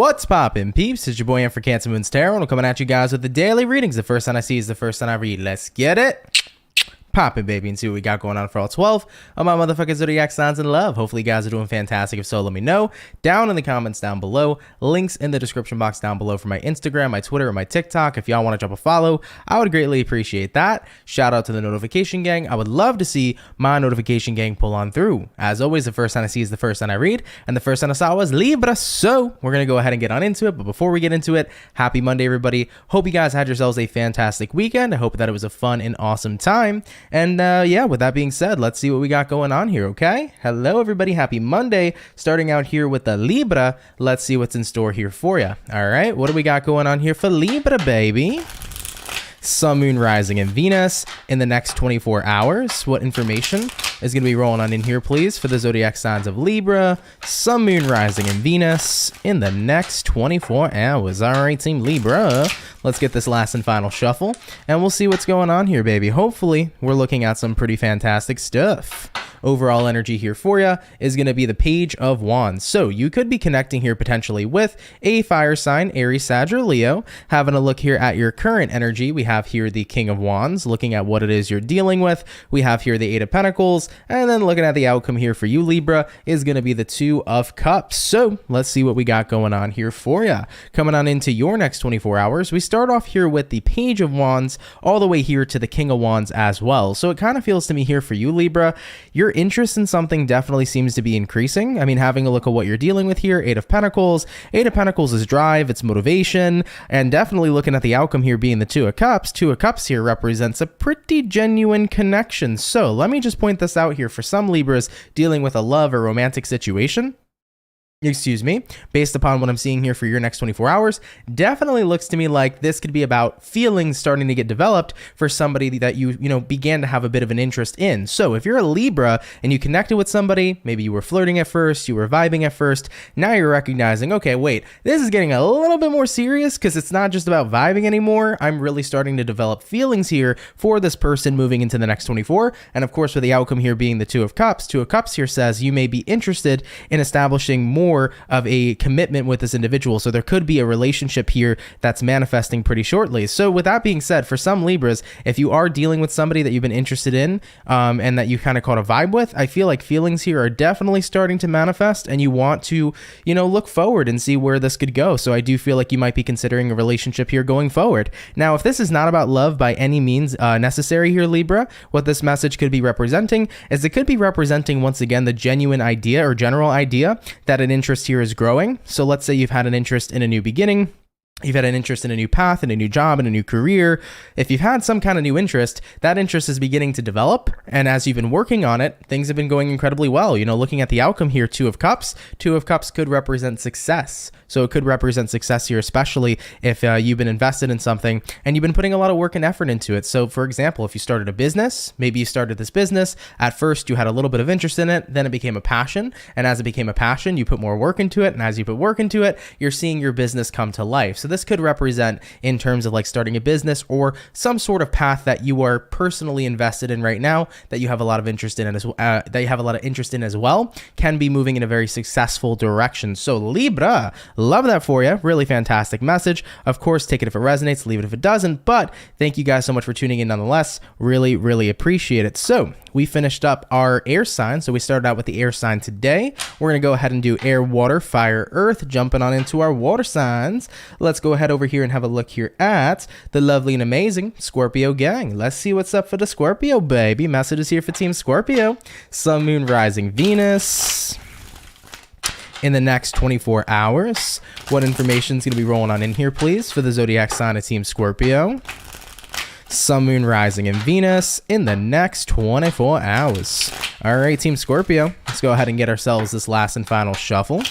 What's poppin', peeps? It's your boy for CancerMoonsTarot, and I'm coming at you guys with the daily readings. The first sign I see is the first sign I read. Let's get it. Pop it, baby, and see what we got going on for all 12 of my motherfucking zodiac signs in love. Hopefully you guys are doing fantastic. If so, let me know down in the comments down below. Links in the description box down below for my Instagram, my Twitter, and my TikTok. If y'all want to drop a follow, I would greatly appreciate that. Shout out to the notification gang. I would love to see my notification gang pull on through. As always, the first sign I see is the first sign I read, and the first sign I saw was Libra. So we're going to go ahead and get on into it. But before we get into it, happy Monday, everybody. Hope you guys had yourselves a fantastic weekend. I hope that it was a fun and awesome time. And yeah, with that being said, let's see what we got going on here, okay? Hello, everybody. Happy Monday. Starting out here with the Libra. Let's see what's in store here for you. All right, what do we got going on here for Libra, baby? Sun, Moon, Rising, and Venus in the next 24 hours. What information is going to be rolling on in here, please, for the zodiac signs of Libra, Sun, Moon, Rising, and Venus in the next 24 hours. All right, Team Libra, let's get this last and final shuffle, and we'll see what's going on here, baby. Hopefully, we're looking at some pretty fantastic stuff. Overall energy here for you is going to be the Page of Wands. So you could be connecting here potentially with a fire sign, Aries, Sag, or Leo. Having a look here at your current energy, we have here the King of Wands, looking at what it is you're dealing with. We have here the Eight of Pentacles, and then looking at the outcome here for you, Libra, is going to be the Two of Cups. So let's see what we got going on here for you. Coming on into your next 24 hours, we start off here with the Page of Wands all the way here to the King of Wands as well. So it kind of feels to me here for you, Libra, your interest in something definitely seems to be increasing. I mean, having a look at what you're dealing with here, Eight of Pentacles. Eight of Pentacles is drive, it's motivation, and definitely looking at the outcome here being the Two of Cups. Two of Cups here represents a pretty genuine connection. So let me just point this out here for some Libras dealing with a love or romantic situation. Excuse me, based upon what I'm seeing here for your next 24 hours, definitely looks to me like this could be about feelings starting to get developed for somebody that you began to have a bit of an interest in. So if you're a Libra and you connected with somebody, maybe you were flirting at first, you were vibing at first, now you're recognizing, okay, wait, this is getting a little bit more serious because it's not just about vibing anymore. I'm really starting to develop feelings here for this person moving into the next 24. And of course, with the outcome here being the Two of Cups here says you may be interested in establishing more of a commitment with this individual. So there could be a relationship here that's manifesting pretty shortly. So with that being said, for some Libras, if you are dealing with somebody that you've been interested in and that you kind of caught a vibe with, I feel like feelings here are definitely starting to manifest and you want to, look forward and see where this could go. So I do feel like you might be considering a relationship here going forward. Now, if this is not about love by any means necessary here, Libra, what this message could be representing is it could be representing once again the genuine idea or general idea that an interest here is growing. So let's say you've had an interest in a new beginning. You've had an interest in a new path, in a new job, in a new career. If you've had some kind of new interest, that interest is beginning to develop. And as you've been working on it, things have been going incredibly well. Looking at the outcome here, Two of Cups could represent success. So it could represent success here, especially if you've been invested in something and you've been putting a lot of work and effort into it. So for example, if you started a business, maybe you started this business, at first you had a little bit of interest in it, then it became a passion. And as it became a passion, you put more work into it. And as you put work into it, you're seeing your business come to life. So this could represent in terms of like starting a business or some sort of path that you are personally invested in right now that you have a lot of interest in as well, can be moving in a very successful direction. So Libra, love that for you. Really fantastic message. Of course, take it if it resonates, leave it if it doesn't. But thank you guys so much for tuning in nonetheless. Really, really appreciate it. So we finished up our air sign. So we started out with the air sign today. We're going to go ahead and do air, water, fire, earth, jumping on into our water signs. Let's go ahead over here and have a look here at the lovely and amazing Scorpio gang. Let's see what's up for the Scorpio, baby. Messages here for Team Scorpio. Sun, Moon, Rising, Venus in the next 24 hours. What information is going to be rolling on in here, please, for the zodiac sign of Team Scorpio? Sun, Moon, Rising, and Venus in the next 24 hours. All right, Team Scorpio, let's go ahead and get ourselves this last and final shuffle.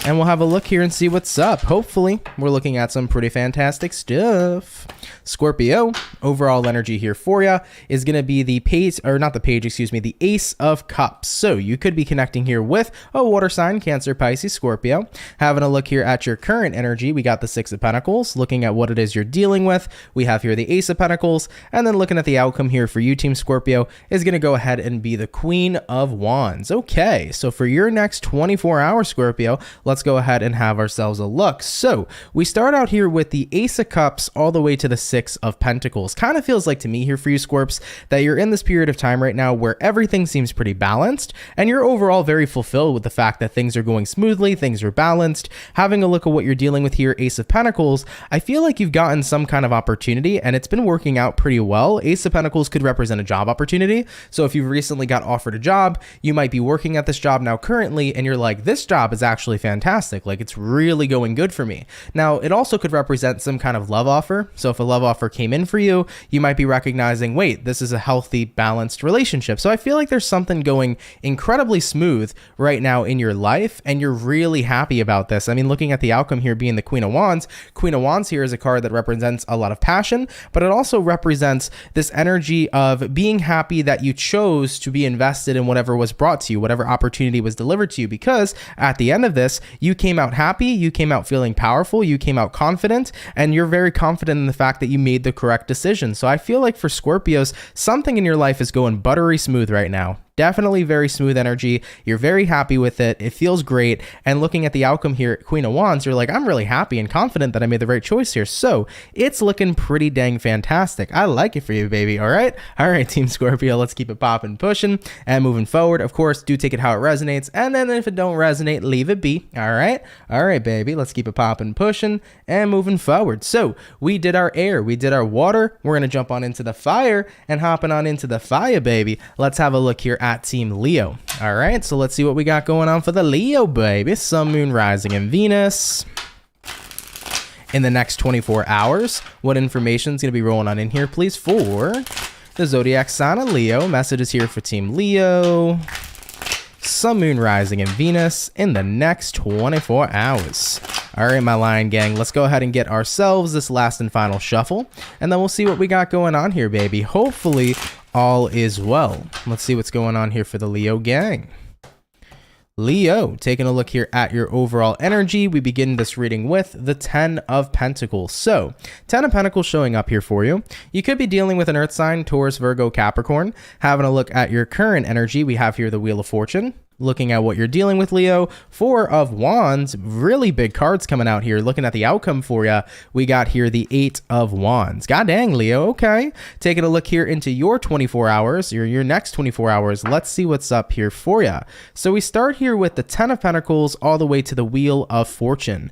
And we'll have a look here and see what's up. Hopefully, we're looking at some pretty fantastic stuff. Scorpio, overall energy here for you is going to be the the Ace of Cups. So you could be connecting here with a water sign, Cancer, Pisces, Scorpio. Having a look here at your current energy, we got the Six of Pentacles. Looking at what it is you're dealing with, we have here the Ace of Pentacles. And then looking at the outcome here for you, Team Scorpio, is going to go ahead and be the Queen of Wands. Okay, so for your next 24 hours, Scorpio, let's let's go ahead and have ourselves a look. So we start out here with the Ace of Cups all the way to the Six of Pentacles. Kind of feels like to me here for you, Scorps, that you're in this period of time right now where everything seems pretty balanced, and you're overall very fulfilled with the fact that things are going smoothly, things are balanced. Having a look at what you're dealing with here, Ace of Pentacles, I feel like you've gotten some kind of opportunity and it's been working out pretty well. Ace of Pentacles could represent a job opportunity. So if you've recently got offered a job, you might be working at this job now currently, and you're like, this job is actually fantastic. Like, it's really going good for me. Now, it also could represent some kind of love offer. So if a love offer came in for you, you might be recognizing, wait, this is a healthy, balanced relationship. So I feel like there's something going incredibly smooth right now in your life, and you're really happy about this. I mean, looking at the outcome here being the Queen of Wands here is a card that represents a lot of passion, but it also represents this energy of being happy that you chose to be invested in whatever was brought to you, whatever opportunity was delivered to you, because at the end of this, you came out happy, you came out feeling powerful, you came out confident, and you're very confident in the fact that you made the correct decision. So I feel like for Scorpios, something in your life is going buttery smooth right now. Definitely very smooth energy. You're very happy with it. It feels great. And looking at the outcome here, Queen of Wands, you're like, I'm really happy and confident that I made the right choice here. So it's looking pretty dang fantastic. I like it for you, baby. All right. All right, Team Scorpio, let's keep it popping, pushing and moving forward. Of course, do take it how it resonates. And then if it don't resonate, leave it be. All right. All right, baby. Let's keep it popping, pushing and moving forward. So we did our air. We did our water. We're going to jump on into the fire and hopping on into the fire, baby. Let's have a look here at Team Leo. All right, so let's see what we got going on for the Leo, baby. Sun, Moon, Rising, and Venus. In the next 24 hours, what information is going to be rolling on in here, please, for the zodiac sign of Leo? Messages here for Team Leo. Sun, Moon, Rising, and Venus in the next 24 hours. All right, my Lion Gang, let's go ahead and get ourselves this last and final shuffle, and then we'll see what we got going on here, baby. Hopefully, all is well. Let's see what's going on here for the Leo gang. Leo, taking a look here at your overall energy, we begin this reading with the 10 of Pentacles. So, 10 of Pentacles showing up here for you. You could be dealing with an earth sign, Taurus, Virgo, Capricorn. Having a look at your current energy, we have here the Wheel of Fortune. Looking at what you're dealing with, Leo, 4 of Wands, really big cards coming out here. Looking at the outcome for you, we got here the 8 of Wands. God dang, Leo, okay. Taking a look here into your 24 hours, your next 24 hours. Let's see what's up here for you. So we start here with the 10 of Pentacles all the way to the Wheel of Fortune.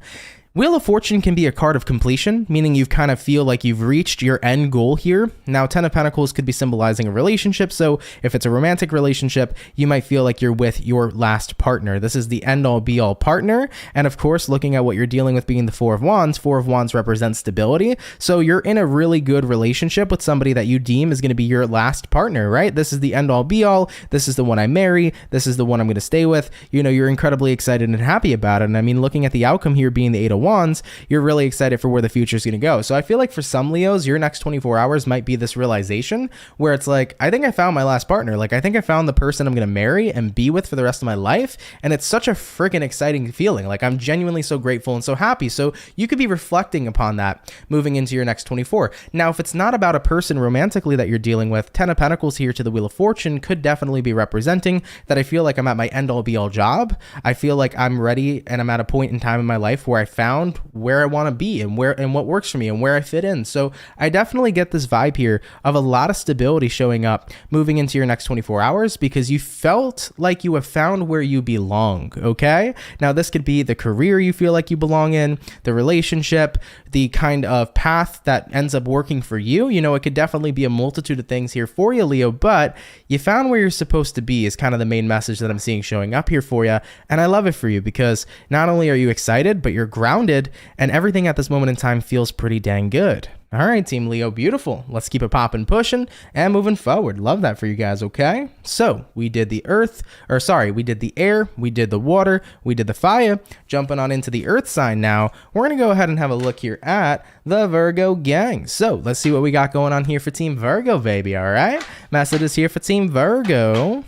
Wheel of Fortune can be a card of completion, meaning you kind of feel like you've reached your end goal here. Now, 10 of Pentacles could be symbolizing a relationship, so if it's a romantic relationship, you might feel like you're with your last partner. This is the end-all be-all partner, and of course, looking at what you're dealing with being the 4 of Wands represents stability, so you're in a really good relationship with somebody that you deem is going to be your last partner, right? This is the end-all be-all, this is the one I marry, this is the one I'm going to stay with. You know, you're incredibly excited and happy about it, and I mean, looking at the outcome here being the 8 of Wands, you're really excited for where the future is going to go. So I feel like for some Leos, your next 24 hours might be this realization where it's like, I think I found my last partner. Like, I think I found the person I'm going to marry and be with for the rest of my life. And it's such a freaking exciting feeling. Like, I'm genuinely so grateful and so happy. So you could be reflecting upon that moving into your next 24. Now, if it's not about a person romantically that you're dealing with, 10 of Pentacles here to the Wheel of Fortune could definitely be representing that I feel like I'm at my end all be all job. I feel like I'm ready and I'm at a point in time in my life where I found where I want to be and what works for me and where I fit in. So I definitely get this vibe here of a lot of stability showing up moving into your next 24 hours because you felt like you have found where you belong, okay? Now this could be the career you feel like you belong in, the relationship, the kind of path that ends up working for you. You know, it could definitely be a multitude of things here for you, Leo, but you found where you're supposed to be is kind of the main message that I'm seeing showing up here for you. And I love it for you because not only are you excited, but you're grounded and everything at this moment in time feels pretty dang good. All right, Team Leo, beautiful. Let's keep it popping, pushing, and moving forward. Love that for you guys, okay? So we did the we did the air, we did the water, we did the fire. Jumping on into the earth sign now, we're going to go ahead and have a look here at the Virgo gang. So let's see what we got going on here for Team Virgo, baby, all right? Messages here for Team Virgo.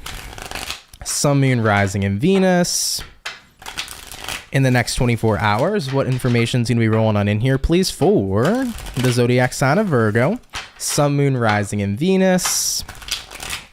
Sun, Moon, Rising, and Venus. In the next 24 hours, what information is going to be rolling on in here, please, for the zodiac sign of Virgo, Sun, Moon, Rising, and Venus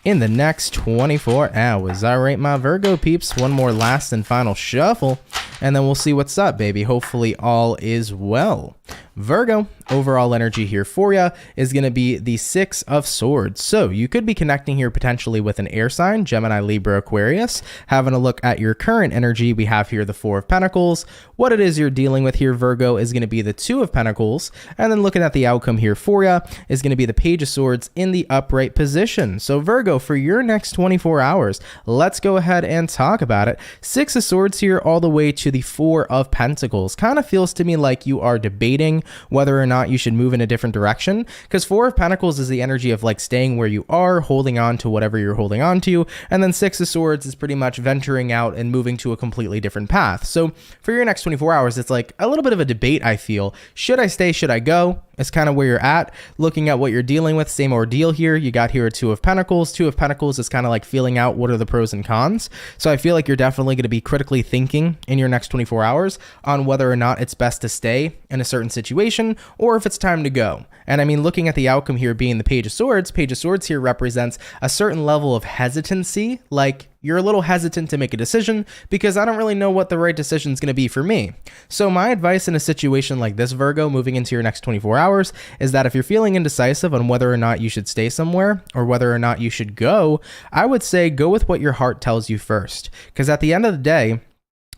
in the next 24 hours. All right, my Virgo peeps, one more last and final shuffle, and then we'll see what's up, baby. Hopefully all is well. Virgo, overall energy here for you is going to be the Six of Swords. So you could be connecting here potentially with an air sign, Gemini, Libra, Aquarius. Having a look at your current energy, we have here the Four of Pentacles. What it is you're dealing with here, Virgo, is going to be the Two of Pentacles. And then looking at the outcome here for you is going to be the Page of Swords in the upright position. So Virgo, for your next 24 hours, let's go ahead and talk about it. Six of Swords here all the way to the Four of Pentacles. Kind of feels to me like you are debating whether or not you should move in a different direction, because Four of Pentacles is the energy of like staying where you are, holding on to whatever you're holding on to, and then Six of Swords is pretty much venturing out and moving to a completely different path. So for your next 24 hours, it's like a little bit of a debate, I feel. Should I stay? Should I go? It's kind of where you're at. Looking at what you're dealing with, same ordeal here. You got here a Two of Pentacles. Two of Pentacles is kind of like feeling out what are the pros and cons. So I feel like you're definitely going to be critically thinking in your next 24 hours on whether or not it's best to stay in a certain situation or if it's time to go. And I mean, looking at the outcome here being the Page of Swords here represents a certain level of hesitancy, like you're a little hesitant to make a decision because I don't really know what the right decision is going to be for me. So my advice in a situation like this, Virgo, moving into your next 24 hours, is that if you're feeling indecisive on whether or not you should stay somewhere or whether or not you should go, I would say go with what your heart tells you first. Because at the end of the day,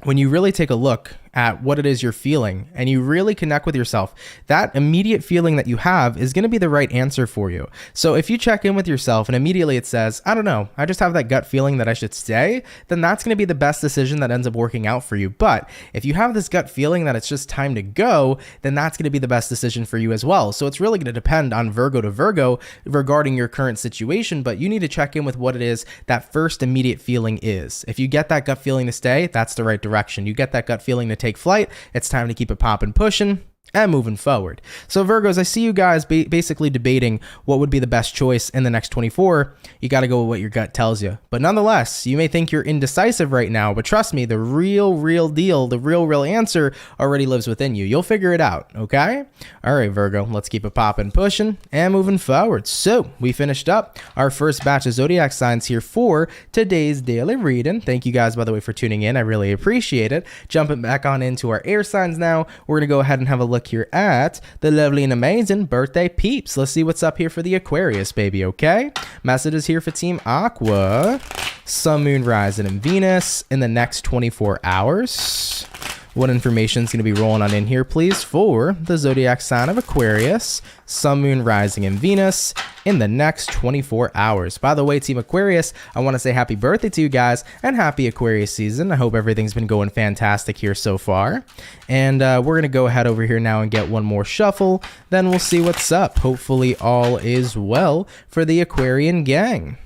when you really take a look at what it is you're feeling and you really connect with yourself, that immediate feeling that you have is going to be the right answer for you. So if you check in with yourself and immediately it says, I don't know, I just have that gut feeling that I should stay, then that's going to be the best decision that ends up working out for you. But if you have this gut feeling that it's just time to go, then that's going to be the best decision for you as well. So it's really going to depend on Virgo to Virgo regarding your current situation, but you need to check in with what it is that first immediate feeling is. If you get that gut feeling to stay, that's the right direction. You get that gut feeling to take flight, it's time to keep it popping, pushing, and moving forward. So Virgos, I see you guys basically debating what would be the best choice in the next 24. You got to go with what your gut tells you. But nonetheless, you may think you're indecisive right now, but trust me, the real deal, the real answer already lives within you. You'll figure it out, okay? All right, Virgo, let's keep it popping, pushing, and moving forward. So we finished up our first batch of zodiac signs here for today's daily reading. Thank you guys, by the way, for tuning in. I really appreciate it. Jumping back on into our air signs now, we're going to go ahead and have a look here at the lovely and amazing birthday peeps. Let's see what's up here for the Aquarius, baby, okay? Messages here for Team Aqua. Sun, Moon, Rising, and Venus in the next 24 hours. What information is going to be rolling on in here, please, for the zodiac sign of Aquarius, Sun, Moon, Rising, and Venus in the next 24 hours. By the way, Team Aquarius, I want to say happy birthday to you guys and happy Aquarius season. I hope everything's been going fantastic here so far. And we're going to go ahead over here now and get one more shuffle. Then we'll see what's up. Hopefully all is well for the Aquarian gang.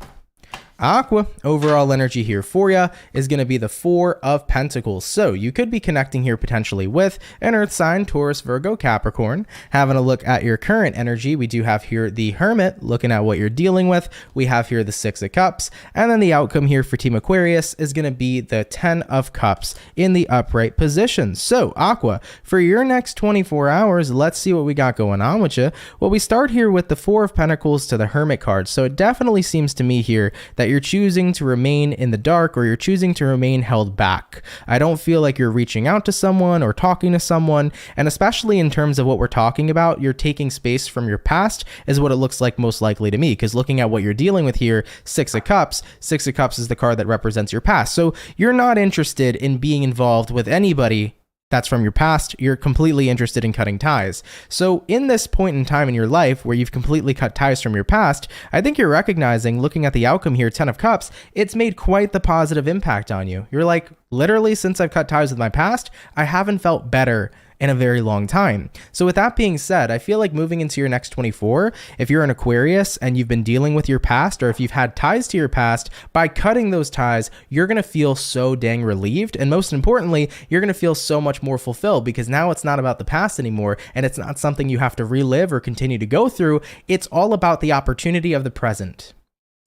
Aqua, overall energy here for you is going to be the Four of Pentacles. So you could be connecting here potentially with an earth sign, Taurus, Virgo, Capricorn. Having a look at your current energy, we do have here the Hermit, looking at what you're dealing with. We have here the Six of Cups. And then the outcome here for Team Aquarius is going to be the 10 of Cups in the upright position. So Aqua, for your next 24 hours, let's see what we got going on with you. Well, we start here with the Four of Pentacles to the Hermit card. So it definitely seems to me here that you're choosing to remain in the dark or you're choosing to remain held back. I don't feel like you're reaching out to someone or talking to someone, and especially in terms of what we're talking about, you're taking space from your past is what it looks like most likely to me, because looking at what you're dealing with here, Six of Cups is the card that represents your past. So you're not interested in being involved with anybody that's from your past. You're completely interested in cutting ties. So in this point in time in your life where you've completely cut ties from your past, I think you're recognizing, looking at the outcome here, 10 of Cups, it's made quite the positive impact on you. You're like, literally, since I've cut ties with my past, I haven't felt better in a very long time. So with that being said, I feel like moving into your next 24, if you're an Aquarius and you've been dealing with your past, or if you've had ties to your past, by cutting those ties, you're going to feel so dang relieved. And most importantly, you're going to feel so much more fulfilled, because now it's not about the past anymore. And it's not something you have to relive or continue to go through. It's all about the opportunity of the present.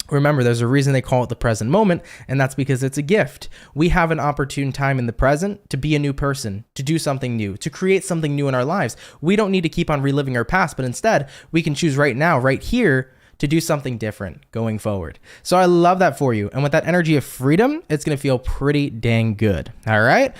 Remember, there's a reason they call it the present moment, and that's because it's a gift. We have an opportune time in the present to be a new person, to do something new, to create something new in our lives. We don't need to keep on reliving our past, but instead, we can choose right now, right here, to do something different going forward. So I love that for you. And with that energy of freedom, it's going to feel pretty dang good. All right,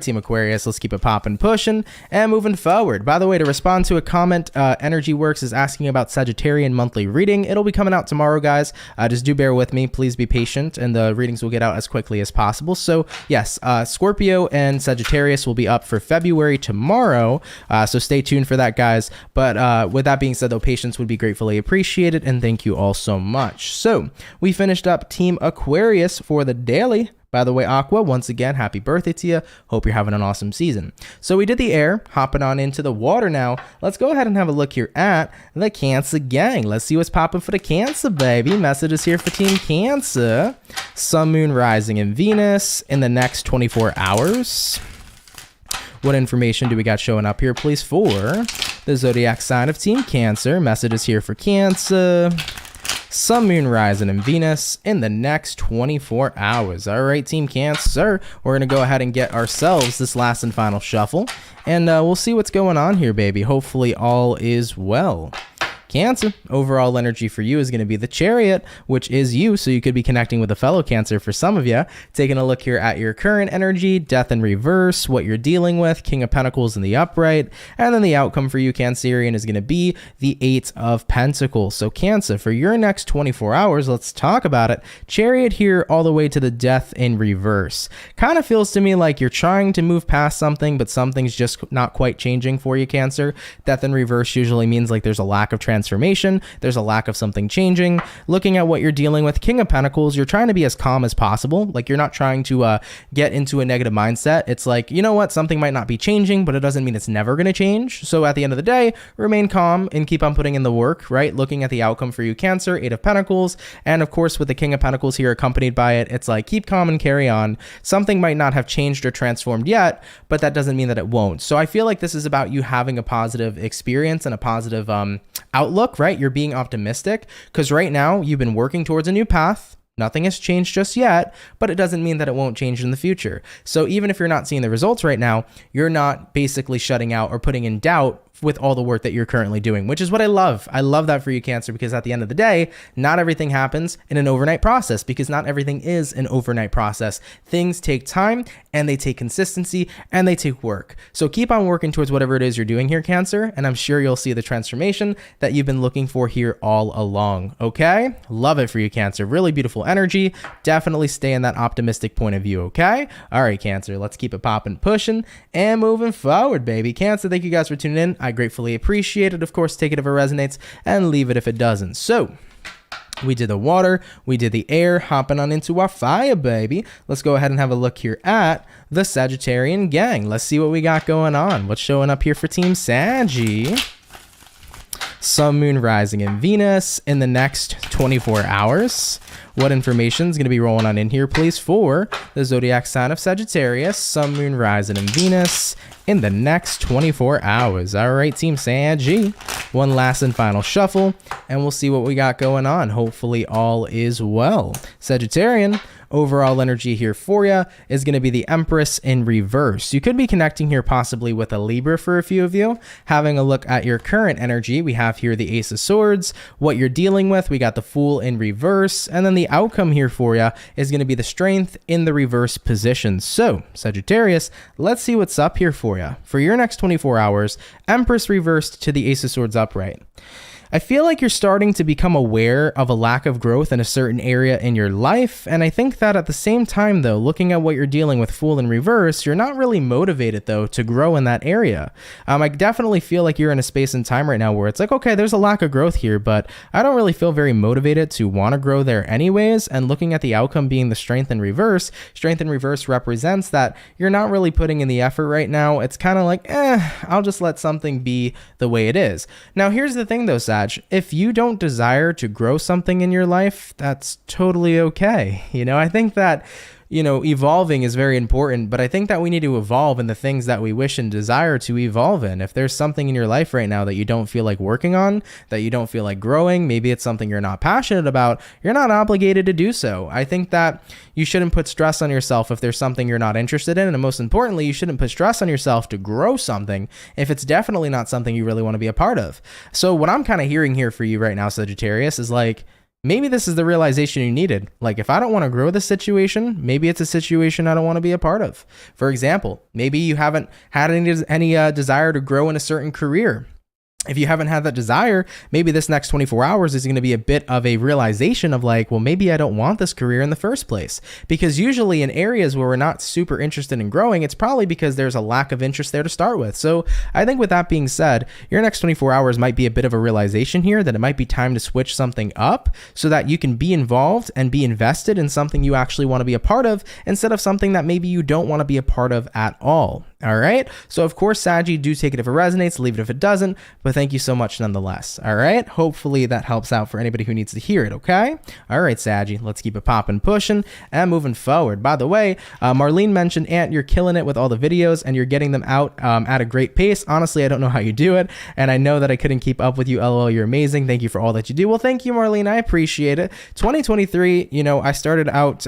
Team Aquarius, let's keep it popping, pushing, and moving forward. By the way, to respond to a comment, Energy Works is asking about Sagittarian monthly reading. It'll be coming out tomorrow, guys. Just do bear with me. Please be patient, and the readings will get out as quickly as possible. So yes, Scorpio and Sagittarius will be up for February tomorrow. So stay tuned for that, guys. But with that being said, though, patience would be gratefully appreciated, and thank you all so much. So we finished up Team Aquarius for the daily. By the way, Aqua, once again, happy birthday to you. Hope you're having an awesome season. So we did the air, hopping on into the water now. Let's go ahead and have a look here at the Cancer gang. Let's see what's popping for the Cancer, baby. Messages here for Team Cancer. Sun, Moon, Rising, and Venus in the next 24 hours. What information do we got showing up here, please, for the zodiac sign of Team Cancer? Messages here for Cancer. Sun, Moon, Rising, and Venus in the next 24 hours. All right, Team Cancer, we're going to go ahead and get ourselves this last and final shuffle, and we'll see what's going on here, baby. Hopefully all is well. Cancer, overall energy for you is going to be the Chariot, which is you, so you could be connecting with a fellow Cancer for some of you. Taking a look here at your current energy, Death in reverse, what you're dealing with, King of Pentacles in the upright, and then the outcome for you, Cancerian, is going to be the Eight of Pentacles. So Cancer, for your next 24 hours, let's talk about it. Chariot here all the way to the Death in reverse. Kind of feels to me like you're trying to move past something, but something's just not quite changing for you, Cancer. Death in reverse usually means like there's a lack of transformation, there's a lack of something changing. Looking at what you're dealing with, King of Pentacles, you're trying to be as calm as possible. Like you're not trying to get into a negative mindset. It's like, you know what, something might not be changing, but it doesn't mean it's never going to change. So at the end of the day, remain calm and keep on putting in the work, right? Looking at the outcome for you, Cancer, Eight of Pentacles, and of course with the King of Pentacles here accompanied by it, it's like keep calm and carry on. Something might not have changed or transformed yet, but that doesn't mean that it won't. So I feel like this is about you having a positive experience and a positive outlook, right? You're being optimistic because right now you've been working towards a new path. Nothing has changed just yet, but it doesn't mean that it won't change in the future. So even if you're not seeing the results right now, you're not basically shutting out or putting in doubt with all the work that you're currently doing, which is what I love. I love that for you, Cancer, because at the end of the day, not everything happens in an overnight process, because not everything is an overnight process. Things take time, and they take consistency, and they take work. So keep on working towards whatever it is you're doing here, Cancer, and I'm sure you'll see the transformation that you've been looking for here all along, okay? Love it for you, Cancer. Really beautiful energy. Definitely stay in that optimistic point of view, okay? All right, Cancer, let's keep it popping, pushing, and moving forward, baby. Cancer, thank you guys for tuning in. I gratefully appreciate it. Of course, take it if it resonates and leave it if it doesn't. So we did the water, we did the air, hopping on into our fire, baby. Let's go ahead and have a look here at the Sagittarian gang. Let's see what we got going on. What's showing up here for Team Saggy? Sun, Moon, Rising, and Venus in the next 24 hours. What information is going to be rolling on in here, please, for the zodiac sign of Sagittarius, Sun, Moon, Rising, and Venus in the next 24 hours. All right, Team Saggy, one last and final shuffle, and we'll see what we got going on. Hopefully all is well. Sagittarian, overall energy here for you is going to be the Empress in reverse. You could be connecting here possibly with a Libra for a few of you. Having a look at your current energy, we have here the Ace of Swords. What you're dealing with, we got the Fool in reverse, and then the outcome here for you is going to be the Strength in the reverse position. So Sagittarius, let's see what's up here for you. For your next 24 hours, Empress reversed to the Ace of Swords upright. I feel like you're starting to become aware of a lack of growth in a certain area in your life, and I think that at the same time, though, looking at what you're dealing with Fool in reverse, you're not really motivated, though, to grow in that area. I definitely feel like you're in a space and time right now where it's like, okay, there's a lack of growth here, but I don't really feel very motivated to want to grow there anyways, and looking at the outcome being the Strength in reverse represents that you're not really putting in the effort right now. It's kind of like, I'll just let something be the way it is. Now, here's the thing, though, Sag. If you don't desire to grow something in your life, that's totally okay. You know, I think that evolving is very important, but I think that we need to evolve in the things that we wish and desire to evolve in. If there's something in your life right now that you don't feel like working on, that you don't feel like growing, maybe it's something you're not passionate about, you're not obligated to do so. I think that you shouldn't put stress on yourself if there's something you're not interested in, and most importantly, you shouldn't put stress on yourself to grow something if it's definitely not something you really want to be a part of. So what I'm kind of hearing here for you right now, Sagittarius, is like, maybe this is the realization you needed. Like, if I don't want to grow this situation, maybe it's a situation I don't want to be a part of. For example, maybe you haven't had any desire to grow in a certain career. If you haven't had that desire, maybe this next 24 hours is going to be a bit of a realization of like, well, maybe I don't want this career in the first place. Because usually in areas where we're not super interested in growing, it's probably because there's a lack of interest there to start with. So I think with that being said, your next 24 hours might be a bit of a realization here that it might be time to switch something up so that you can be involved and be invested in something you actually want to be a part of instead of something that maybe you don't want to be a part of at all. All right. So of course, Saggy, do take it if it resonates, leave it if it doesn't, but thank you so much nonetheless. All right. Hopefully that helps out for anybody who needs to hear it. Okay. All right, Saggy, let's keep it popping, pushing, and moving forward. By the way, Marlene mentioned, Ant, you're killing it with all the videos and you're getting them out at a great pace. Honestly, I don't know how you do it. And I know that I couldn't keep up with you. LOL, you're amazing. Thank you for all that you do. Well, thank you, Marlene. I appreciate it. 2023, I started out,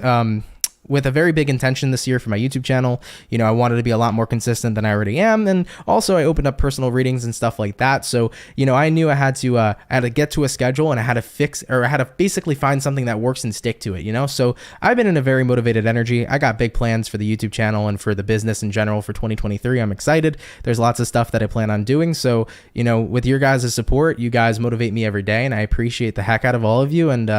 with a very big intention this year for my YouTube channel. I wanted to be a lot more consistent than I already am. And also I opened up personal readings and stuff like that. So, I knew I had to get to a schedule and I had to basically find something that works and stick to it, So I've been in a very motivated energy. I got big plans for the YouTube channel and for the business in general for 2023. I'm excited. There's lots of stuff that I plan on doing. So, with your guys' support, you guys motivate me every day and I appreciate the heck out of all of you. And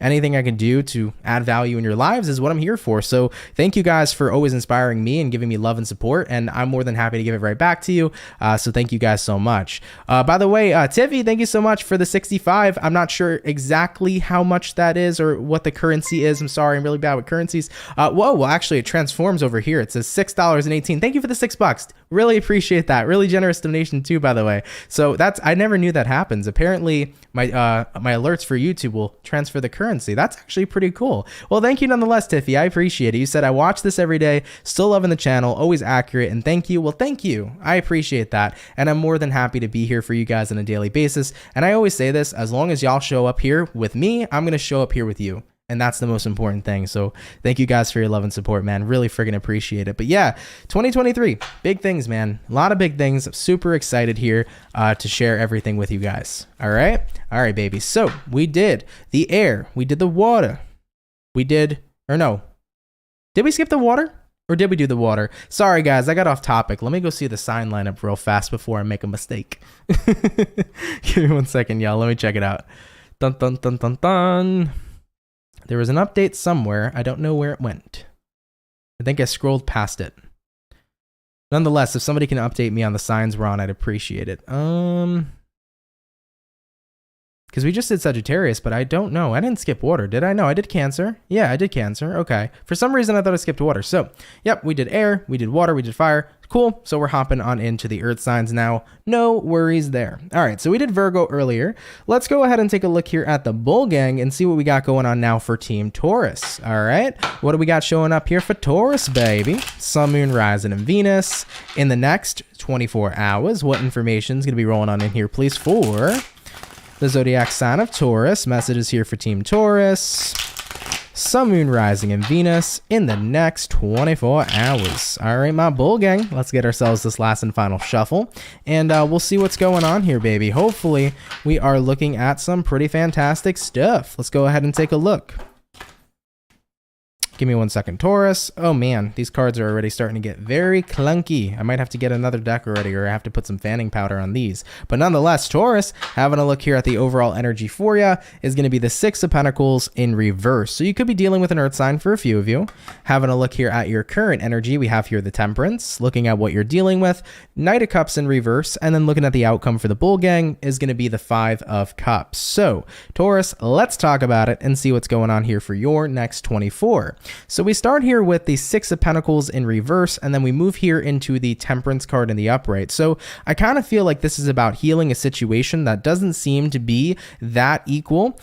anything I can do to add value in your lives is what I'm here for. So thank you guys for always inspiring me and giving me love and support, and I'm more than happy to give it right back to you. So thank you guys so much. By the way, Tiffy, thank you so much for the 65. I'm not sure exactly how much that is or what the currency is. I'm sorry, I'm really bad with currencies. Whoa, well, actually it transforms over here. It says $6.18. Thank you for the $6. Really appreciate that. Really generous donation too, by the way. So I never knew that happens. Apparently my alerts for YouTube will transfer the currency. That's actually pretty cool. Well, thank you nonetheless, Tiffy. I appreciate it. You said, I watch this every day, still loving the channel, always accurate, and thank you. Well, thank you. I appreciate that. And I'm more than happy to be here for you guys on a daily basis. And I always say this, as long as y'all show up here with me, I'm going to show up here with you. And that's the most important thing. So thank you guys for your love and support, man. Really friggin' appreciate it. But yeah, 2023, big things, man. A lot of big things. I'm super excited here to share everything with you guys. All right. All right, baby. So we did the air. We did the water. Did we skip the water? Or did we do the water? Sorry, guys. I got off topic. Let me go see the sign lineup real fast before I make a mistake. Give me 1 second, y'all. Let me check it out. Dun, dun, dun, dun, dun. There was an update somewhere. I don't know where it went. I think I scrolled past it. Nonetheless, if somebody can update me on the signs we're on, I'd appreciate it. Because we just did Sagittarius, but I don't know. I didn't skip water, did I? No, I did Cancer. Yeah, I did Cancer. Okay. For some reason, I thought I skipped water. So, yep, we did air, we did water, we did fire. Cool. So we're hopping on into the earth signs now. No worries there. All right. So we did Virgo earlier. Let's go ahead and take a look here at the Bull Gang and see what we got going on now for Team Taurus. All right. What do we got showing up here for Taurus, baby? Sun, Moon, Rising, and Venus in the next 24 hours. What information is going to be rolling on in here, please, for the zodiac sign of Taurus? Messages here for Team Taurus. Sun, Moon, Rising, and Venus in the next 24 hours. All right, my Bull Gang, let's get ourselves this last and final shuffle, and we'll see what's going on here, baby. Hopefully, we are looking at some pretty fantastic stuff. Let's go ahead and take a look. Give me 1 second, Taurus. Oh man, these cards are already starting to get very clunky. I might have to get another deck already, or I have to put some fanning powder on these. But nonetheless, Taurus, having a look here at the overall energy for you, is going to be the Six of Pentacles in reverse. So you could be dealing with an earth sign for a few of you. Having a look here at your current energy, we have here the Temperance, looking at what you're dealing with, Knight of Cups in reverse, and then looking at the outcome for the Bull Gang is going to be the Five of Cups. So Taurus, let's talk about it and see what's going on here for your next 24. So we start here with the Six of Pentacles in reverse, and then we move here into the Temperance card in the upright. So I kind of feel like this is about healing a situation that doesn't seem to be that equal.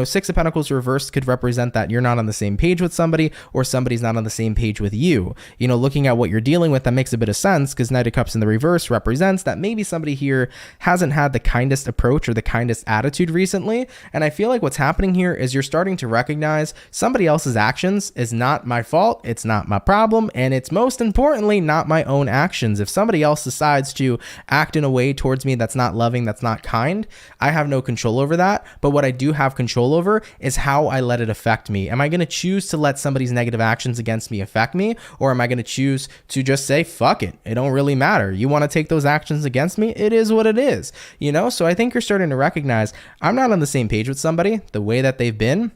Six of Pentacles reversed could represent that you're not on the same page with somebody, or somebody's not on the same page with you. Looking at what you're dealing with, that makes a bit of sense, because Knight of Cups in the reverse represents that maybe somebody here hasn't had the kindest approach or the kindest attitude recently. And I feel like what's happening here is you're starting to recognize somebody else's actions is not my fault, it's not my problem, and it's most importantly not my own actions. If somebody else decides to act in a way towards me that's not loving, that's not kind, I have no control over that. But what I do have control over is how I let it affect me. Am I going to choose to let somebody's negative actions against me affect me, or am I going to choose to just say, fuck it, it don't really matter. You want to take those actions against me, it is what it is. So I think you're starting to recognize I'm not on the same page with somebody, the way that they've been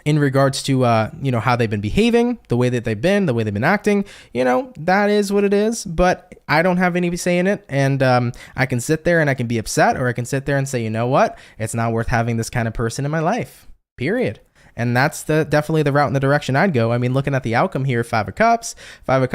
in regards to how they've been behaving, the way that they've been, the way they've been acting. That is what it is, but I don't have any say in it. And I can sit there and I can be upset, or I can sit there and say, you know what, it's not worth having this kind of person in my life, period. And that's definitely the route and the direction I'd go. I mean, looking at the outcome here, Five of Cups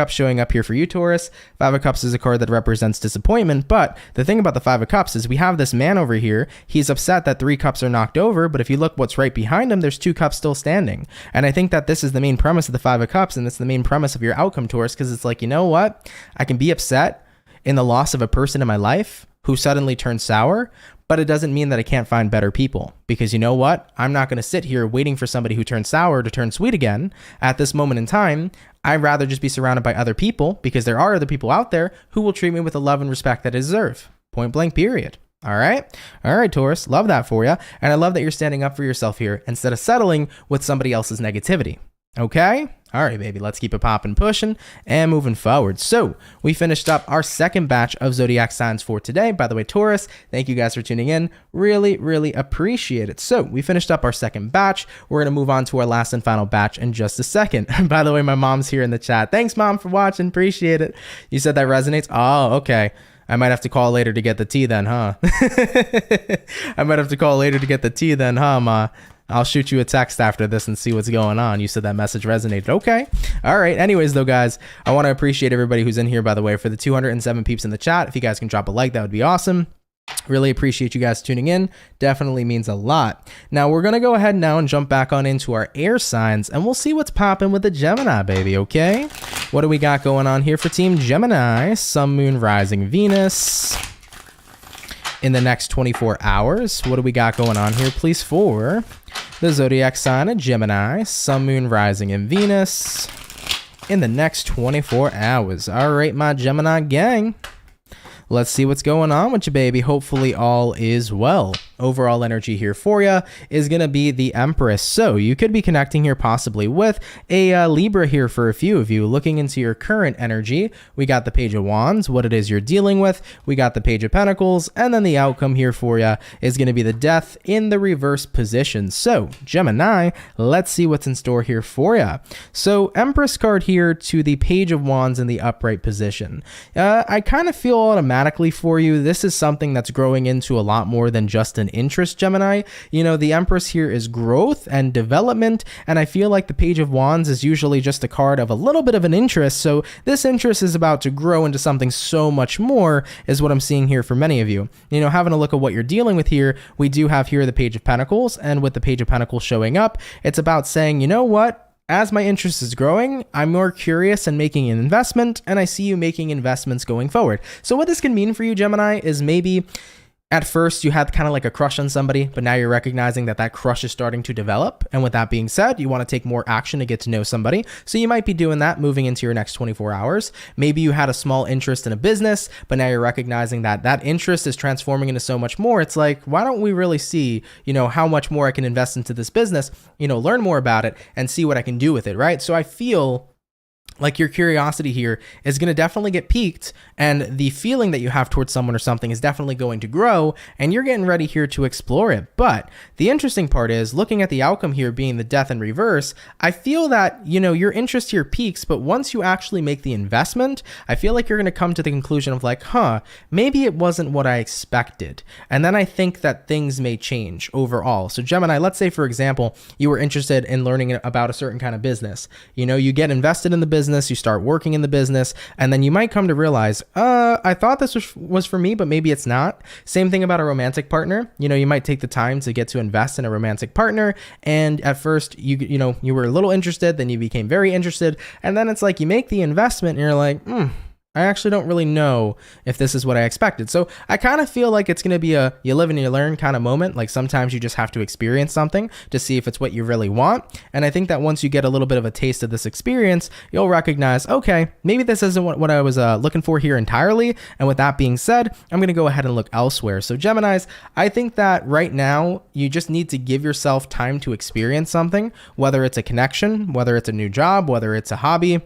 showing up here for you, Taurus. Five of Cups is a card that represents disappointment. But the thing about the Five of Cups is we have this man over here. He's upset that 3 cups are knocked over. But if you look what's right behind him, there's 2 cups still standing. And I think that this is the main premise of the Five of Cups. And it's the main premise of your outcome, Taurus, because it's like, you know what? I can be upset in the loss of a person in my life who suddenly turns sour, but it doesn't mean that I can't find better people, because you know what? I'm not going to sit here waiting for somebody who turns sour to turn sweet again. At this moment in time, I'd rather just be surrounded by other people, because there are other people out there who will treat me with the love and respect that I deserve. Point blank, period. All right, Taurus, love that for you. And I love that you're standing up for yourself here instead of settling with somebody else's negativity. Okay? All right, baby, let's keep it popping, pushing, and moving forward. So we finished up our second batch of zodiac signs for today. By the way, Taurus, thank you guys for tuning in. Really, really appreciate it. So we finished up our second batch. We're going to move on to our last and final batch in just a second. By the way, my mom's here in the chat. Thanks, Mom, for watching. Appreciate it. You said that resonates? Oh, okay. I might have to call later to get the tea then, huh? I might have to call later to get the tea then, huh, Ma? I'll shoot you a text after this and see what's going on. You said that message resonated. Okay. All right. Anyways, though, guys, I want to appreciate everybody who's in here, by the way, for the 207 peeps in the chat. If you guys can drop a like, that would be awesome. Really appreciate you guys tuning in. Definitely means a lot. Now, we're going to go ahead now and jump back on into our air signs, and we'll see what's popping with the Gemini, baby, okay? What do we got going on here for Team Gemini? Sun, Moon, Rising, Venus. In the next 24 hours, what do we got going on here, please, for the zodiac sign of Gemini, Sun, Moon, Rising, and Venus in the next 24 hours? All right, my Gemini gang. Let's see what's going on with you, baby. Hopefully all is well. Overall energy here for you is going to be the Empress. So you could be connecting here possibly with a Libra here for a few of you. Looking into your current energy, we got the Page of Wands, what it is you're dealing with. We got the Page of Pentacles, and then the outcome here for you is going to be the Death in the reverse position. So Gemini, let's see what's in store here for you. So Empress card here to the Page of Wands in the upright position. I kind of feel automatically for you, this is something that's growing into a lot more than just an interest, Gemini. The Empress here is growth and development, and I feel like the Page of Wands is usually just a card of a little bit of an interest, so this interest is about to grow into something so much more, is what I'm seeing here for many of you. Having a look at what you're dealing with here, we do have here the Page of Pentacles, and with the Page of Pentacles showing up, it's about saying, you know what? As my interest is growing, I'm more curious and making an investment, and I see you making investments going forward. So what this can mean for you, Gemini, is maybe at first you had kind of like a crush on somebody, but now you're recognizing that that crush is starting to develop. And with that being said, you want to take more action to get to know somebody. So you might be doing that moving into your next 24 hours. Maybe you had a small interest in a business, but now you're recognizing that that interest is transforming into so much more. It's like, why don't we really see, how much more I can invest into this business, learn more about it and see what I can do with it, right? So I feel like your curiosity here is going to definitely get piqued, and the feeling that you have towards someone or something is definitely going to grow, and you're getting ready here to explore it. But the interesting part is, looking at the outcome here being the death in reverse, I feel that, you know, your interest here peaks, but once you actually make the investment, I feel like you're going to come to the conclusion of like, maybe it wasn't what I expected. And then I think that things may change overall. So Gemini, let's say, for example, you were interested in learning about a certain kind of business. You know, you get invested in the business, you start working in the business, and then you might come to realize, I thought this was for me, but maybe it's not. Same thing about a romantic partner. You know, you might take the time to get to invest in a romantic partner, and at first you know, you were a little interested, then you became very interested, and then it's like you make the investment and you're like, I actually don't really know if this is what I expected. So I kind of feel like it's going to be a you live and you learn kind of moment. Like sometimes you just have to experience something to see if it's what you really want. And I think that once you get a little bit of a taste of this experience, you'll recognize, okay, maybe this isn't what I was looking for here entirely. And with that being said, I'm going to go ahead and look elsewhere. So Geminis, I think that right now you just need to give yourself time to experience something, whether it's a connection, whether it's a new job, whether it's a hobby.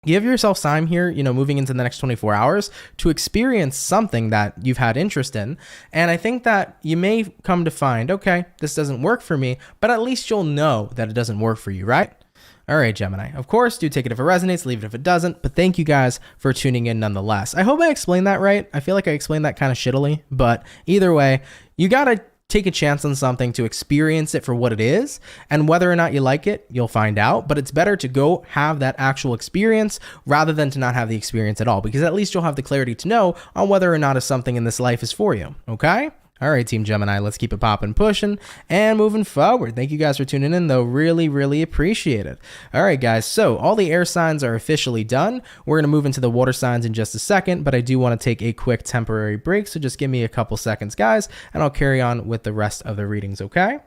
Give yourself time here, you know, moving into the next 24 hours to experience something that you've had interest in. And I think that you may come to find, okay, this doesn't work for me, but at least you'll know that it doesn't work for you, right? All right, Gemini. Of course, do take it if it resonates, leave it if it doesn't, but thank you guys for tuning in nonetheless. I hope I explained that right. I feel like I explained that kind of shittily, but either way, you gotta take a chance on something to experience it for what it is, and whether or not you like it, you'll find out. But it's better to go have that actual experience rather than to not have the experience at all, because at least you'll have the clarity to know on whether or not something in this life is for you. Okay? All right, Team Gemini, let's keep it popping, pushing, and moving forward. Thank you guys for tuning in, though. Really, really appreciate it. All right, guys, so all the air signs are officially done. We're going to move into the water signs in just a second, but I do want to take a quick temporary break, so just give me a couple seconds, guys, and I'll carry on with the rest of the readings, okay?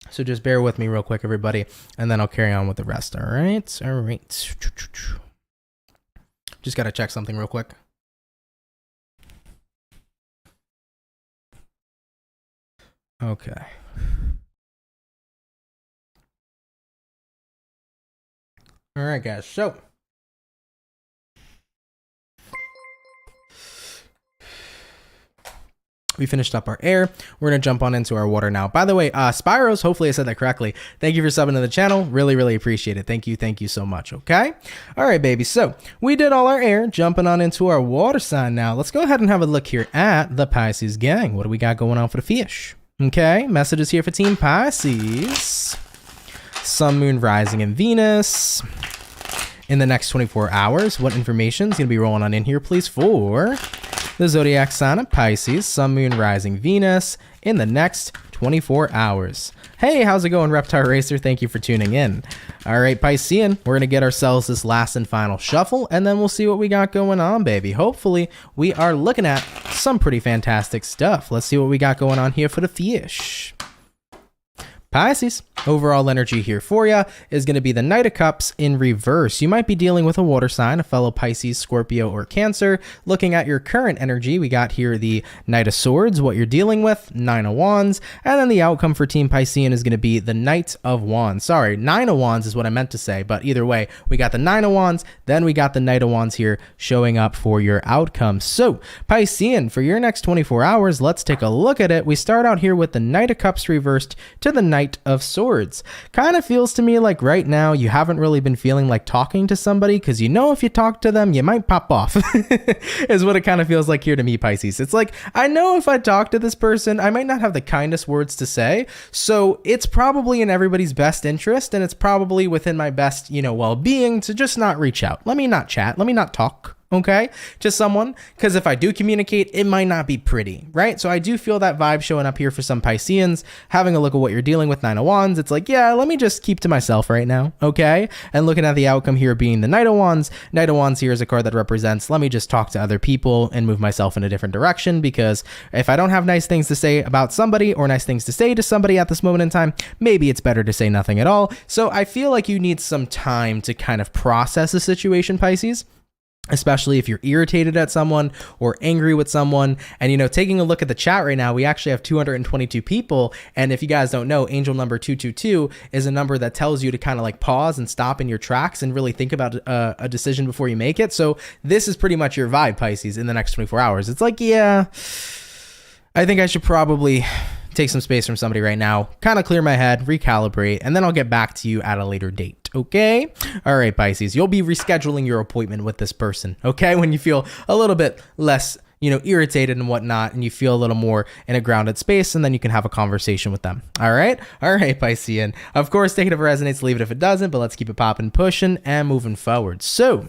So just bear with me real quick, everybody, and then I'll carry on with the rest, all right? All right. Just got to check something real quick. Okay. All right, guys. So we finished up our air. We're going to jump on into our water now. By the way, Spyros, hopefully I said that correctly. Thank you for subbing to the channel. Really, really appreciate it. Thank you so much, okay? All right, baby. So we did all our air, jumping on into our water sign now. Let's go ahead and have a look here at the Pisces gang. What do we got going on for the fish? Okay, messages here for Team Pisces. Sun, Moon, Rising, and Venus. In the next 24 hours, what information is going to be rolling on in here, please, for the zodiac sign of Pisces, Sun, Moon, Rising, Venus, in the next 24 hours. Hey, how's it going, Reptar Racer? Thank you for tuning in. All right, Piscean, we're going to get ourselves this last and final shuffle, and then we'll see what we got going on, baby. Hopefully, we are looking at some pretty fantastic stuff. Let's see what we got going on here for the fish. Pisces, overall energy here for you is going to be the Knight of Cups in reverse. You might be dealing with a water sign, a fellow Pisces, Scorpio, or Cancer. Looking at your current energy, we got here the Knight of Swords, what you're dealing with, Nine of Wands, and then the outcome for Team Piscean is going to be the Knight of Wands. Sorry, Nine of Wands is what I meant to say, but either way, we got the Nine of Wands, then we got the Knight of Wands here showing up for your outcome. So, Piscean, for your next 24 hours, let's take a look at it. We start out here with the Knight of Cups reversed to the Knight of Swords. Kind of feels to me like right now you haven't really been feeling like talking to somebody, because you know if you talk to them you might pop off is what it kind of feels like here to me, Pisces. It's like, I know if I talk to this person I might not have the kindest words to say, so it's probably in everybody's best interest, and it's probably within my best, you know, well-being to just not reach out. Let me not chat, let me not talk, okay, to someone, because if I do communicate, it might not be pretty, right? So I do feel that vibe showing up here for some Pisceans. Having a look at what you're dealing with, Nine of Wands, it's like, yeah, let me just keep to myself right now, okay? And looking at the outcome here being the Knight of Wands here is a card that represents, let me just talk to other people and move myself in a different direction, because if I don't have nice things to say about somebody or nice things to say to somebody at this moment in time, maybe it's better to say nothing at all. So I feel like you need some time to kind of process the situation, Pisces. especially if you're irritated at someone or angry with someone. And, you know, taking a look at the chat right now, we actually have 222 people. And if you guys don't know, angel number 222 is a number that tells you to kind of like pause and stop in your tracks and really think about a decision before you make it. So this is pretty much your vibe, Pisces, in the next 24 hours. It's like, yeah, I think I should probably take some space from somebody right now, kind of clear my head, recalibrate, and then I'll get back to you at a later date. Okay? All right, Pisces, you'll be rescheduling your appointment with this person. Okay? When you feel a little bit less, you know, irritated and whatnot, and you feel a little more in a grounded space, and then you can have a conversation with them. All right? All right, Piscean. Of course, take it if it resonates, leave it if it doesn't, but let's keep it popping, pushing, and moving forward. So,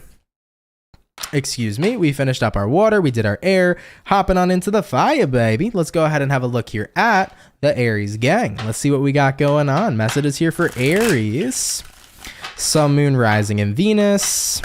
excuse me, we finished up our water, we did our air, hopping on into the fire, baby. Let's go ahead and have a look here at the Aries gang. Let's see what we got going on. Messages here for Aries. Sun, Moon, Rising, and Venus.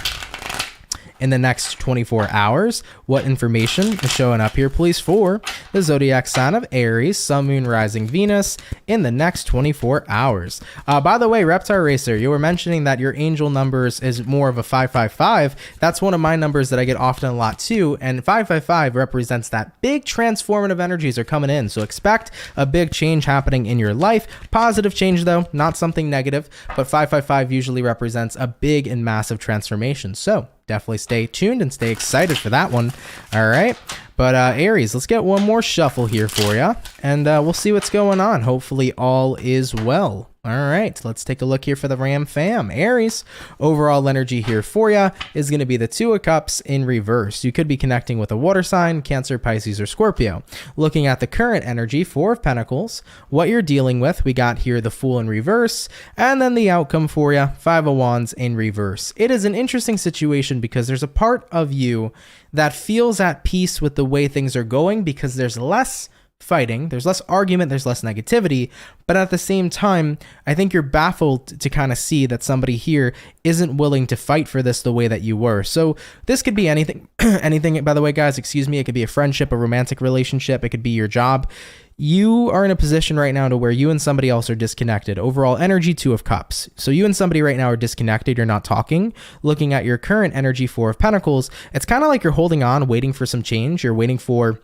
In the next 24 hours, what information is showing up here, please, for the zodiac sign of Aries, Sun, Moon, Rising, Venus in the next 24 hours. By the way, Reptar Racer, you were mentioning that your angel numbers is more of a 555. That's one of my numbers that I get often a lot too, and 555 represents that big transformative energies are coming in. So expect a big change happening in your life. Positive change though, not something negative, but 555 usually represents a big and massive transformation. So definitely stay tuned and stay excited for that one. All right. But Aries, let's get one more shuffle here for you, and we'll see what's going on. Hopefully all is well. All right, let's take a look here for the Ram fam. Aries, overall energy here for you is going to be the Two of Cups in reverse. You could be connecting with a water sign, Cancer, Pisces, or Scorpio. Looking at the current energy, Four of Pentacles, what you're dealing with, we got here the Fool in reverse, and then the outcome for you, Five of Wands in reverse. It is an interesting situation because there's a part of you that feels at peace with the way things are going because there's less fighting, there's less argument, there's less negativity, but at the same time, I think you're baffled to kind of see that somebody here isn't willing to fight for this the way that you were. So this could be anything, anything, by the way, guys, excuse me, it could be a friendship, a romantic relationship, it could be your job. You are in a position right now to where you and somebody else are disconnected. Overall energy, Two of Cups. So you and somebody right now are disconnected. You're not talking. Looking at your current energy, Four of Pentacles, it's kind of like you're holding on, waiting for some change. You're waiting for,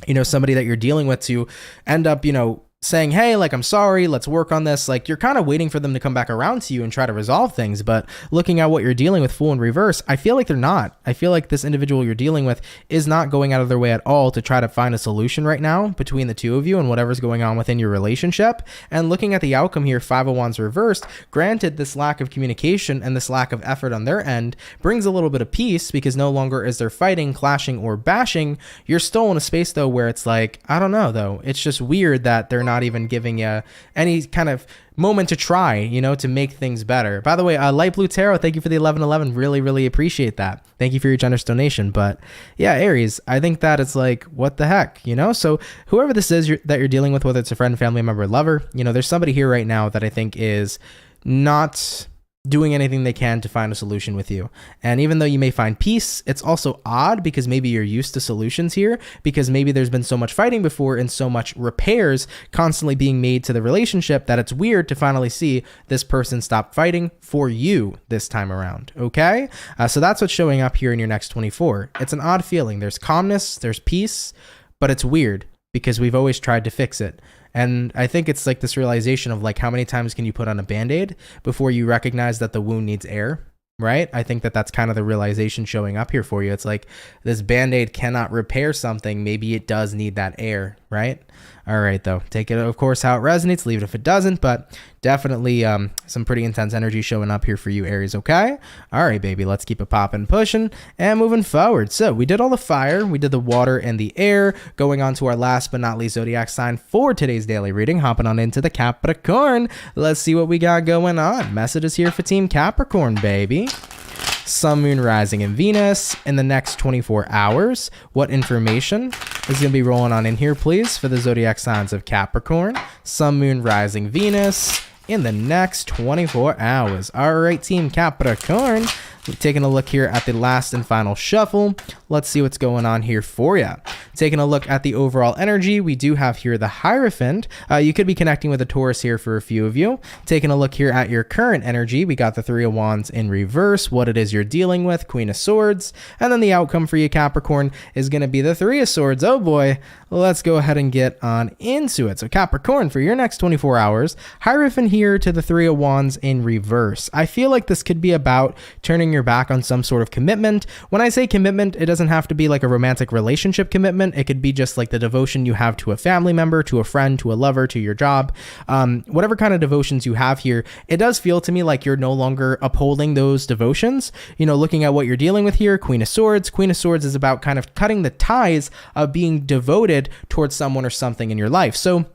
you know, somebody that you're dealing with to end up, you know, saying, hey, like, I'm sorry, let's work on this. Like, you're kind of waiting for them to come back around to you and try to resolve things. But looking at what you're dealing with, Fool in reverse, I feel like they're not. I feel like this individual you're dealing with is not going out of their way at all to try to find a solution right now between the two of you and whatever's going on within your relationship. And looking at the outcome here, Five of Wands reversed, granted, this lack of communication and this lack of effort on their end brings a little bit of peace because no longer is there fighting, clashing, or bashing. You're still in a space, though, where it's like, I don't know, though. It's just weird that they're not even giving you any kind of moment to try, you know, to make things better. By the way, Light Blue Tarot, thank you for the 1111. Really appreciate that. Thank you for your generous donation. But yeah, Aries, I think that it's like, what the heck, you know? So whoever this is that you're dealing with, whether it's a friend, family member, lover, you know, there's somebody here right now that I think is not doing anything they can to find a solution with you. And even though you may find peace, it's also odd because maybe you're used to solutions here, because maybe there's been so much fighting before and so much repairs constantly being made to the relationship that it's weird to finally see this person stop fighting for you this time around. Okay? So that's what's showing up here in your next 24. It's an odd feeling. There's calmness, there's peace, but it's weird because we've always tried to fix it. And I think it's like this realization of like, how many times can you put on a Band-Aid before you recognize that the wound needs air, right? I think that that's kind of the realization showing up here for you. It's like this Band-Aid cannot repair something. Maybe it does need that air, right? All right, though. Take it, of course, how it resonates. Leave it if it doesn't, but definitely some pretty intense energy showing up here for you, Aries, okay? All right, baby, let's keep it popping, pushing, and moving forward. So we did all the fire, we did the water and the air, going on to our last but not least zodiac sign for today's daily reading, hopping on into the Capricorn. Let's see what we got going on. Messages here for Team Capricorn, baby. Sun, Moon, Rising, and Venus in the next 24 hours. What information is going to be rolling on in here, please, for the zodiac signs of Capricorn, Sun, Moon, Rising, Venus in the next 24 hours. All right, Team Capricorn, taking a look here at the last and final shuffle. Let's see what's going on here for you. Taking a look at the overall energy, we do have here the Hierophant. You could be connecting with a Taurus here for a few of you. Taking a look here at your current energy, we got the Three of Wands in reverse, what it is you're dealing with, Queen of Swords, and then the outcome for you, Capricorn, is going to be the Three of Swords. Oh boy, let's go ahead and get on into it. So Capricorn, for your next 24 hours, Hierophant here to the Three of Wands in reverse. I feel like this could be about turning your back on some sort of commitment. When I say commitment, it doesn't have to be like a romantic relationship commitment. It could be just like the devotion you have to a family member, to a friend, to a lover, to your job. Whatever kind of devotions you have here, it does feel to me like you're no longer upholding those devotions. You know, looking at what you're dealing with here, Queen of Swords. Queen of Swords is about kind of cutting the ties of being devoted towards someone or something in your life. So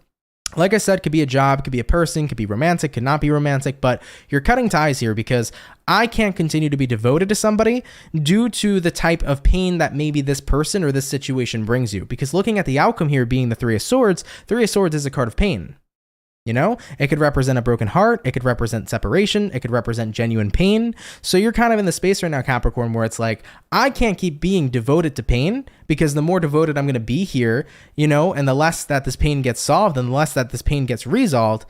like I said, could be a job, could be a person, could be romantic, could not be romantic, but you're cutting ties here because I can't continue to be devoted to somebody due to the type of pain that maybe this person or this situation brings you. Because looking at the outcome here being the Three of Swords is a card of pain. You know, it could represent a broken heart. It could represent separation. It could represent genuine pain. So you're kind of in the space right now, Capricorn, where it's like, I can't keep being devoted to pain because the more devoted I'm going to be here, you know, and the less that this pain gets solved and the less that this pain gets resolved,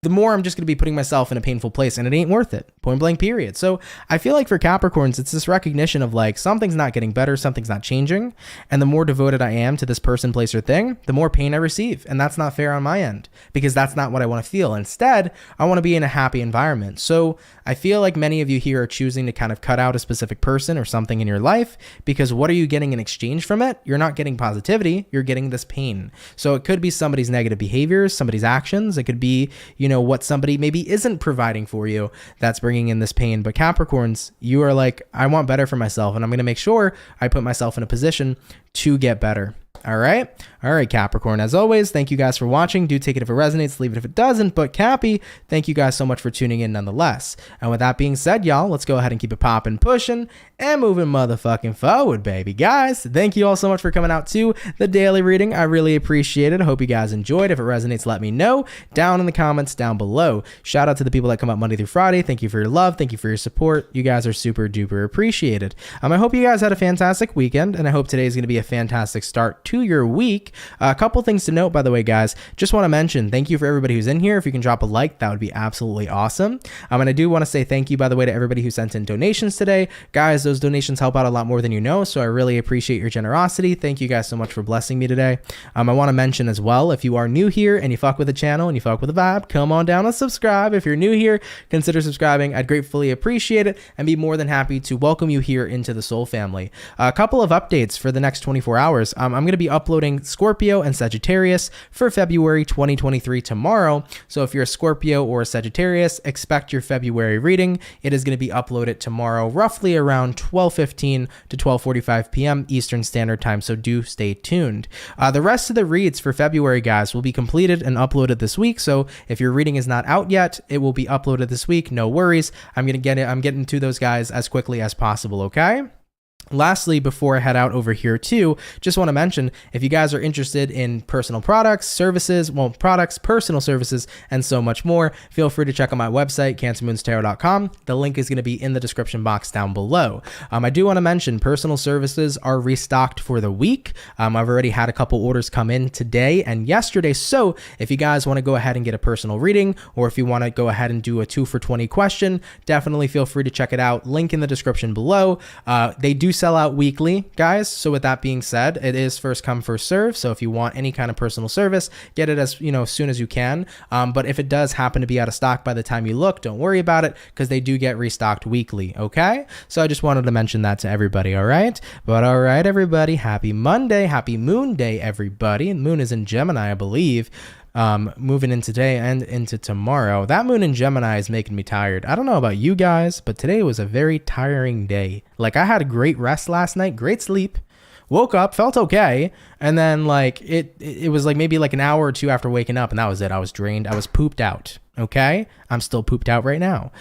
the more I'm just going to be putting myself in a painful place, and it ain't worth it. Point blank, period. So I feel like for Capricorns, it's this recognition of like, something's not getting better, something's not changing. And the more devoted I am to this person, place, or thing, the more pain I receive. And that's not fair on my end because that's not what I want to feel. Instead, I want to be in a happy environment. So I feel like many of you here are choosing to kind of cut out a specific person or something in your life because what are you getting in exchange from it? You're not getting positivity, you're getting this pain. So it could be somebody's negative behaviors, somebody's actions. It could be, you know, what somebody maybe isn't providing for you that's bringing in this pain. But Capricorns, you are like, I want better for myself, and I'm going to make sure I put myself in a position to get better. All right, Capricorn, as always, thank you guys for watching. Do take it if it resonates, leave it if it doesn't, but Cappy, thank you guys so much for tuning in nonetheless. And with that being said, y'all, let's go ahead and keep it popping, pushing, and moving motherfucking forward, baby. Guys, thank you all so much for coming out to the daily reading. I really appreciate it. I hope you guys enjoyed. If it resonates, let me know down in the comments down below. Shout out to the people that come out Monday through Friday. Thank you for your love. Thank you for your support. You guys are super duper appreciated. I hope you guys had a fantastic weekend, and I hope today is going to be a fantastic start to your week. A couple things to note, by the way, guys. Just want to mention, thank you for everybody who's in here. If you can drop a like, that would be absolutely awesome. And I do want to say thank you, by the way, to everybody who sent in donations today. Guys, those donations help out a lot more than you know, so I really appreciate your generosity. Thank you guys so much for blessing me today. I want to mention as well, if you are new here and you fuck with the channel and you fuck with the vibe, come on down and subscribe. If you're new here, consider subscribing. I'd gratefully appreciate it and be more than happy to welcome you here into the Soul family. A couple of updates for the next 24 hours. I'm going to be uploading Scorpio and Sagittarius for February 2023 tomorrow. So if you're a Scorpio or a Sagittarius, expect your February reading. It is going to be uploaded tomorrow, roughly around 12:15 to 12:45 p.m. Eastern Standard Time. So do stay tuned. The rest of the reads for February, guys, will be completed and uploaded this week. So if your reading is not out yet, it will be uploaded this week. No worries. I'm getting to those guys as quickly as possible. Okay. Lastly, before I head out over here too, just want to mention, if you guys are interested in personal products, services, products, personal services, and so much more, feel free to check out my website, CancerMoonsTarot.com. The link is going to be in the description box down below. I do want to mention personal services are restocked for the week. I've already had a couple orders come in today and yesterday. So if you guys want to go ahead and get a personal reading, or if you want to go ahead and do a 2 for 20 question, definitely feel free to check it out. Link in the description below. They do sell out weekly, guys. So with that being said, it is first come, first serve. So if you want any kind of personal service, get it as soon as you can. But if it does happen to be out of stock by the time you look, don't worry about it because they do get restocked weekly. Okay. So I just wanted to mention that to everybody. All right. But all right, everybody. Happy Monday. Happy Moon Day, everybody. And Moon is in Gemini, I believe. Moving in today and into tomorrow. That moon in Gemini is making me tired. I don't know about you guys, but today was a very tiring day. Like, I had a great rest last night, great sleep, woke up, felt okay, and then like it was like maybe like an hour or two after waking up, and that was it. I was drained. I was pooped out. Okay, I'm still pooped out right now.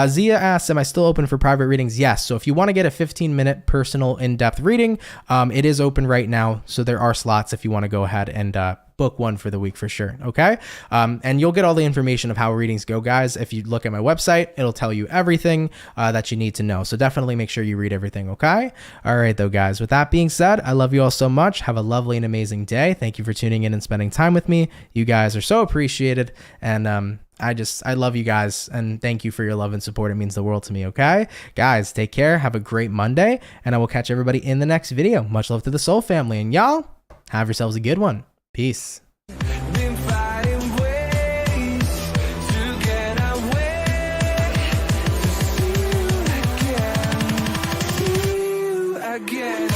Zia asks, am I still open for private readings? Yes. So if you want to get a 15-minute personal in-depth reading, it is open right now. So there are slots if you want to go ahead and book one for the week for sure. Okay. And you'll get all the information of how readings go, guys. If you look at my website, it'll tell you everything that you need to know. So definitely make sure you read everything. Okay. All right, though, guys, with that being said, I love you all so much. Have a lovely and amazing day. Thank you for tuning in and spending time with me. You guys are so appreciated. And, I love you guys, and thank you for your love and support. It means the world to me. Okay, guys, take care. Have a great Monday, and I will catch everybody in the next video. Much love to the soul family, and y'all have yourselves a good one. Peace. Been fighting ways to get away. See you again. See you again.